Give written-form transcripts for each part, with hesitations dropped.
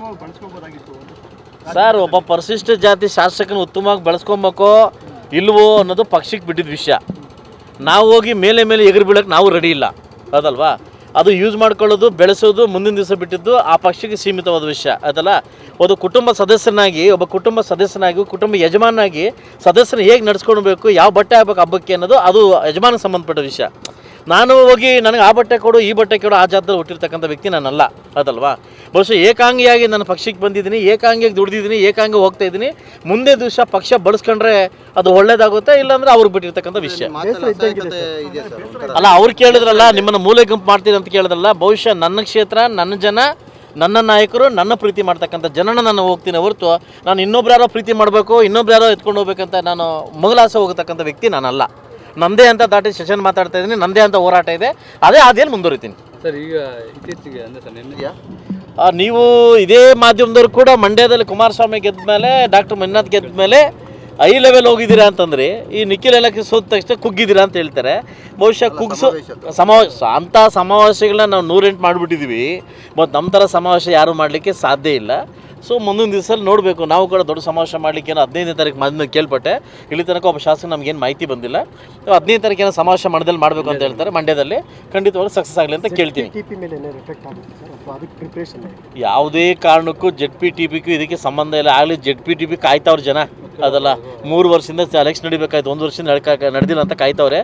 ಉತ್ತಮವಾಗಿ ಬಳಸ್ಕೋಬೋದಾಗಿತ್ತು ಸರ್. ಒಬ್ಬ ಪರಿಶಿಷ್ಟ ಜಾತಿ ಶಾಸಕನ ಉತ್ತಮವಾಗಿ ಬಳಸ್ಕೊಬೇಕೋ ಇಲ್ವೋ ಅನ್ನೋದು ಪಕ್ಷಕ್ಕೆ ಬಿಟ್ಟಿದ್ದ ವಿಷಯ. ನಾವು ಹೋಗಿ ಮೇಲೆ ಎಗರು ಬೀಳಕ್ಕೆ ನಾವು ರೆಡಿ ಇಲ್ಲ, ಅದಲ್ವಾ? ಅದು ಯೂಸ್ ಮಾಡ್ಕೊಳ್ಳೋದು, ಬೆಳೆಸೋದು ಮುಂದಿನ ದಿವಸ ಬಿಟ್ಟಿದ್ದು ಆ ಪಕ್ಷಕ್ಕೆ ಸೀಮಿತವಾದ ವಿಷಯ, ಅದಲ್ಲ? ಒಂದು ಕುಟುಂಬ ಸದಸ್ಯನಾಗಿ, ಕುಟುಂಬ ಯಜಮಾನಾಗಿ ಸದಸ್ಯನ ಹೇಗೆ ನಡ್ಸ್ಕೊಳ್ಬೇಕು, ಯಾವ ಬಟ್ಟೆ ಹಾಕ್ಬೇಕು ಹಬ್ಬಕ್ಕೆ ಅನ್ನೋದು ಅದು ಯಜಮಾನಕ್ಕೆ ಸಂಬಂಧಪಟ್ಟ ವಿಷಯ. ನಾನು ಹೋಗಿ ನನಗೆ ಆ ಬಟ್ಟೆ ಕೊಡು ಈ ಬಟ್ಟೆ ಕೊಡು ಆ ಜಾತ್ರೆ ಹುಟ್ಟಿರ್ತಕ್ಕಂಥ ವ್ಯಕ್ತಿ ನಾನಲ್ಲ, ಅದಲ್ವಾ? ಬಹುಶಃ ಏಕಾಂಗಿಯಾಗಿ ನನ್ನ ಪಕ್ಷಕ್ಕೆ ಬಂದಿದ್ದೀನಿ, ಏಕಾಂಗಿಯಾಗಿ ದುಡಿದಿದ್ದೀನಿ, ಏಕಾಂಗಿ ಹೋಗ್ತಾ ಇದ್ದೀನಿ. ಮುಂದೆ ದಿವಸ ಪಕ್ಷ ಬಳಸ್ಕೊಂಡ್ರೆ ಅದು ಒಳ್ಳೇದಾಗುತ್ತೆ, ಇಲ್ಲಾಂದ್ರೆ ಅವ್ರಿಗೆ ಬಿಟ್ಟಿರ್ತಕ್ಕಂಥ ವಿಷಯ ಅಲ್ಲ. ಅವ್ರು ಕೇಳಿದ್ರಲ್ಲ, ನಿಮ್ಮನ್ನು ಮೂಲೆ ಗುಂಪು ಮಾಡ್ತೀನಿ ಅಂತ ಕೇಳಿದ್ರಲ್ಲ. ಬಹುಶಃ ನನ್ನ ಕ್ಷೇತ್ರ, ನನ್ನ ಜನ, ನನ್ನ ನಾಯಕರು, ನನ್ನ ಪ್ರೀತಿ ಮಾಡ್ತಕ್ಕಂಥ ಜನನ ನಾನು ಹೋಗ್ತೀನಿ ಹೊರತು ನಾನು ಇನ್ನೊಬ್ರು ಯಾರೋ ಪ್ರೀತಿ ಮಾಡಬೇಕು, ಇನ್ನೊಬ್ರು ಯಾರೋ ಎತ್ಕೊಂಡು ಹೋಗ್ಬೇಕಂತ ನಾನು ಮಗಲಾಸೆ ಹೋಗತಕ್ಕಂಥ ವ್ಯಕ್ತಿ ನಾನಲ್ಲ. ನಂದೇ ಅಂತ ದಾಟಿ ಸೆಷನ್ ಮಾತಾಡ್ತಾ ಇದ್ದೀನಿ, ನಂದೇ ಅಂತ ಹೋರಾಟ ಇದೆ, ಅದೇ ಅದೇನು ಮುಂದುವರಿತೀನಿ ಸರ್. ಈಗ ಇತ್ತೀಚೆಗೆ ಅಂದರೆ ನೀವು ಇದೇ ಮಾಧ್ಯಮದವ್ರು ಕೂಡ ಮಂಡ್ಯದಲ್ಲಿ ಕುಮಾರಸ್ವಾಮಿ ಗೆದ್ದ ಮೇಲೆ, ಡಾಕ್ಟರ್ ಮಂಜುನಾಥ್ ಗೆದ್ದ ಮೇಲೆ ಹೈ ಲೆವೆಲ್ ಹೋಗಿದ್ದೀರಾ ಅಂತಂದ್ರೆ, ಈ ನಿಖಿಲ್ ಎಲೆಕ್ಷನ್ ಸೋತ ತಕ್ಷಣ ಕುಗ್ಗಿದ್ದೀರಾ ಅಂತ ಹೇಳ್ತಾರೆ. ಬಹುಶಃ ಸಮಾವೇಶ ಅಂಥ ಸಮಾವೇಶಗಳನ್ನ ನಾವು 108 ಮಾಡಿಬಿಟ್ಟಿದ್ದೀವಿ. ಮತ್ತು ನಮ್ಮ ಥರ ಸಮಾವೇಶ ಯಾರೂ ಮಾಡಲಿಕ್ಕೆ ಸಾಧ್ಯ ಇಲ್ಲ. ಸೊ ಮುಂದಿನ ದಿವಸದಲ್ಲಿ ನೋಡಬೇಕು. ನಾವು ಕೂಡ ದೊಡ್ಡ ಸಮಾವೇಶ ಮಾಡಲಿಕ್ಕೆ ಏನೋ 15ನೇ ತಾರೀಕು ಮಾಧ್ಯಮ ಕೇಳ್ಪಟ್ಟೆ. ಇಲ್ಲಿ ತನಕ ಒಬ್ಬ ಶಾಸಕ ನಮಗೇನು ಮಾಹಿತಿ ಬಂದಿಲ್ಲ. 15ನೇ ತಾರೀಕು ಏನೋ ಸಮಾವೇಶ ಮಠದಲ್ಲಿ ಮಾಡಬೇಕು ಅಂತ ಹೇಳ್ತಾರೆ ಮಂಡ್ಯದಲ್ಲಿ. ಖಂಡಿತವಾಗ್ಲೂ ಸಕ್ಸಸ್ ಆಗಲಿ ಅಂತ ಕೇಳ್ತೀನಿ. ಯಾವುದೇ ಕಾರಣಕ್ಕೂ ZPTPಗೂ ಇದಕ್ಕೆ ಸಂಬಂಧ ಇಲ್ಲ. ಆಗಲಿ ZPTP ಕಾಯ್ತವ್ರ ಜನ, ಅದಲ್ಲ? 3 ವರ್ಷದಿಂದ ಎಲೆಕ್ಷನ್ ನಡಿಬೇಕಾಯ್ತು, 1 ವರ್ಷದಿಂದ ನಡೆದಿಲ್ಲ ಅಂತ ಕಾಯ್ತವ್ರೆ.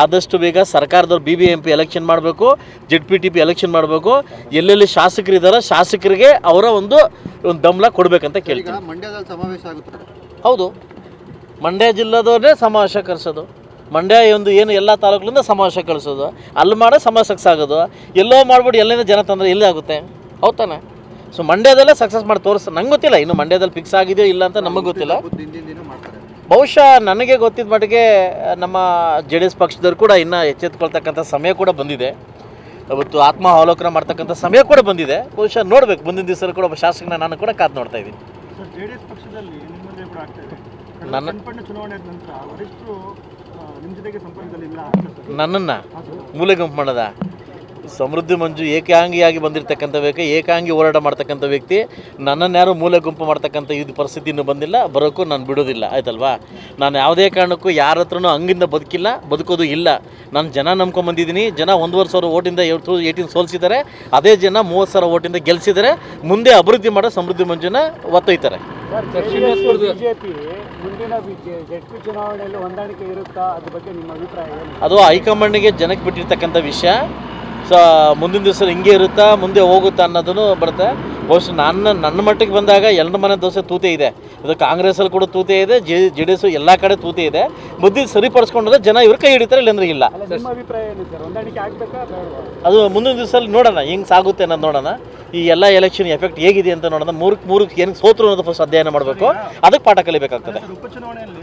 ಆದಷ್ಟು ಬೇಗ ಸರ್ಕಾರದವ್ರು BBMP ಎಲೆಕ್ಷನ್ ಮಾಡಬೇಕು, ZPTP ಎಲೆಕ್ಷನ್ ಮಾಡಬೇಕು. ಎಲ್ಲೆಲ್ಲಿ ಶಾಸಕರಿದ್ದಾರೆ ಶಾಸಕರಿಗೆ ಅವರ ಒಂದು ದಮ್ಲ ಕೊಡಬೇಕಂತ ಕೇಳ್ತೀನಿ. ಮಂಡ್ಯದಲ್ಲಿ ಸಮಾವೇಶ ಆಗುತ್ತೆ. ಹೌದು, ಮಂಡ್ಯ ಜಿಲ್ಲಾದವ್ರನ್ನೇ ಸಮಾವೇಶ ಕರೆಸೋದು. ಮಂಡ್ಯ ಒಂದು ಏನು ಎಲ್ಲ ತಾಲೂಕುಗಳಿಂದ ಸಮಾವೇಶ ಕಳಿಸೋದು, ಅಲ್ಲಿ ಮಾಡೋ ಸಮಾವೇಶಕ್ಕೆ ಸಾಗೋದು. ಎಲ್ಲೋ ಮಾಡ್ಬಿಟ್ಟು ಎಲ್ಲಿಂದ ಜನ ತಂದರೆ ಎಲ್ಲಿ ಆಗುತ್ತೆ? ಹೌದು ತಾನೆ? ಸೊ ಮಂಡ್ಯದಲ್ಲೇ ಸಕ್ಸಸ್ ಮಾಡಿ ನಂಗೆ ಗೊತ್ತಿಲ್ಲ, ಇನ್ನು ಮಂಡ್ಯದಲ್ಲಿ ಫಿಕ್ಸ್ ಆಗಿದೆಯೋ ಇಲ್ಲ ಅಂತ ನಮಗೆ ಗೊತ್ತಿಲ್ಲ. ಬಹುಶಃ ನನಗೆ ಗೊತ್ತಿದ್ದ ಮಟ್ಟಿಗೆ ನಮ್ಮ JDS ಪಕ್ಷದವ್ರು ಕೂಡ ಇನ್ನೂ ಎಚ್ಚೆತ್ಕೊಳ್ತಕ್ಕಂಥ ಸಮಯ ಕೂಡ ಬಂದಿದೆ. ಇವತ್ತು ಆತ್ಮಾವಲೋಕನ ಮಾಡ್ತಕ್ಕಂಥ ಸಮಯ ಕೂಡ ಬಂದಿದೆ. ಬಹುಶಃ ನೋಡ್ಬೇಕು, ಮುಂದಿನ ದಿವಸ ಕೂಡ ಒಬ್ಬ ಶಾಸಕನ ನಾನು ಕೂಡ ಕಾದು ನೋಡ್ತಾ ಇದ್ದೀನಿ. JDS ಪಕ್ಷದಲ್ಲಿ ನಿಮ್ಮದೇ ಕೂಡ ಆಗ್ತಾ ಇದೆ. ನನ್ನ ಚುನಾವಣೆ ನಂತರ ವರಿಷ್ಠರು ನಿಮ್ಮ ಜೊತೆಗೆ ಸಂಪರ್ಕದಲ್ಲಿಲ್ಲ, ನನ್ನನ್ನು ಮೂಲೆ ಗುಂಪು ಮಾಡೋದ? ಸಮೃದ್ಧಿ ಮಂಜು ಏಕಾಂಗಿಯಾಗಿ ಬಂದಿರತಕ್ಕಂಥ ವ್ಯಕ್ತಿ, ಏಕಾಂಗಿ ಹೋರಾಟ ಮಾಡ್ತಕ್ಕಂಥ ವ್ಯಕ್ತಿ. ನನ್ನನ್ನು ಯಾರು ಮೂಲೆ ಗುಂಪು ಮಾಡ್ತಕ್ಕಂಥ ಇದು ಪರಿಸ್ಥಿತಿ ಇನ್ನೂ ಬಂದಿಲ್ಲ, ಬರೋಕ್ಕೂ ನಾನು ಬಿಡೋದಿಲ್ಲ, ಆಯ್ತಲ್ವಾ? ನಾನು ಯಾವುದೇ ಕಾರಣಕ್ಕೂ ಯಾರ ಹತ್ರನೂ ಹಂಗಿಂದ ಬದುಕೋದು ಇಲ್ಲ. ನಾನು ಜನ ನಂಬ್ಕೊಂಬಂದಿದ್ದೀನಿ. ಜನ 1,500,000 ಓಟಿಂದ 18 ಸೋಲಿಸಿದ್ದಾರೆ. ಅದೇ ಜನ 30,000 ಓಟಿಂದ ಗೆಲ್ಲಿಸಿದ್ದಾರೆ. ಮುಂದೆ ಅಭಿವೃದ್ಧಿ ಮಾಡೋ ಸಮೃದ್ಧಿ ಮಂಜುನ ಒತ್ತೊಯ್ತಾರೆ. ಅದು ಹೈಕಮಾಂಡ್ಗೆ ಜನಕ್ಕೆ ಬಿಟ್ಟಿರ್ತಕ್ಕಂಥ ವಿಷಯ. ಸೊ ಮುಂದಿನ ದಿವಸ ಹಿಂಗೆ ಇರುತ್ತಾ, ಮುಂದೆ ಹೋಗುತ್ತಾ ಅನ್ನೋದನ್ನು ಬರುತ್ತೆ. ಬಹುಶಃ ನನ್ನ ಮಟ್ಟಿಗೆ ಬಂದಾಗ ಎಲ್ಲರ ಮನೆ ದೋಸೆ ತೂತೆ ಇದೆ. ಇದು ಕಾಂಗ್ರೆಸ್ಸಲ್ಲಿ ಕೂಡ ತೂತೆ ಇದೆ, JDS ಎಲ್ಲ ಕಡೆ ತೂತೆ ಇದೆ. ಬುದ್ಧಿ ಸರಿಪಡಿಸ್ಕೊಂಡ್ರೆ ಜನ ಇವ್ರ ಕೈ ಹಿಡಿತಾರೆ, ಇಲ್ಲಾಂದ್ರೆ ಇಲ್ಲ. ಅದು ಮುಂದಿನ ದಿವಸದಲ್ಲಿ ನೋಡೋಣ ಹೆಂಗೆ ಸಾಗುತ್ತೆ ಅನ್ನೋದು ನೋಡೋಣ. ಈ ಎಲ್ಲ ಎಲೆಕ್ಷನ್ ಎಫೆಕ್ಟ್ ಹೇಗಿದೆ ಅಂತ ನೋಡೋಣ. 3 ಏನಕ್ಕೆ ಸೋತ್ರು ಅನ್ನೋದು ಫಸ್ಟ್ ಅಧ್ಯಯನ ಮಾಡಬೇಕು. ಅದಕ್ಕೆ ಪಾಠ ಕಲಿಬೇಕಾಗ್ತದೆ. ಉಪಚುನಾವಣೆಯಲ್ಲಿ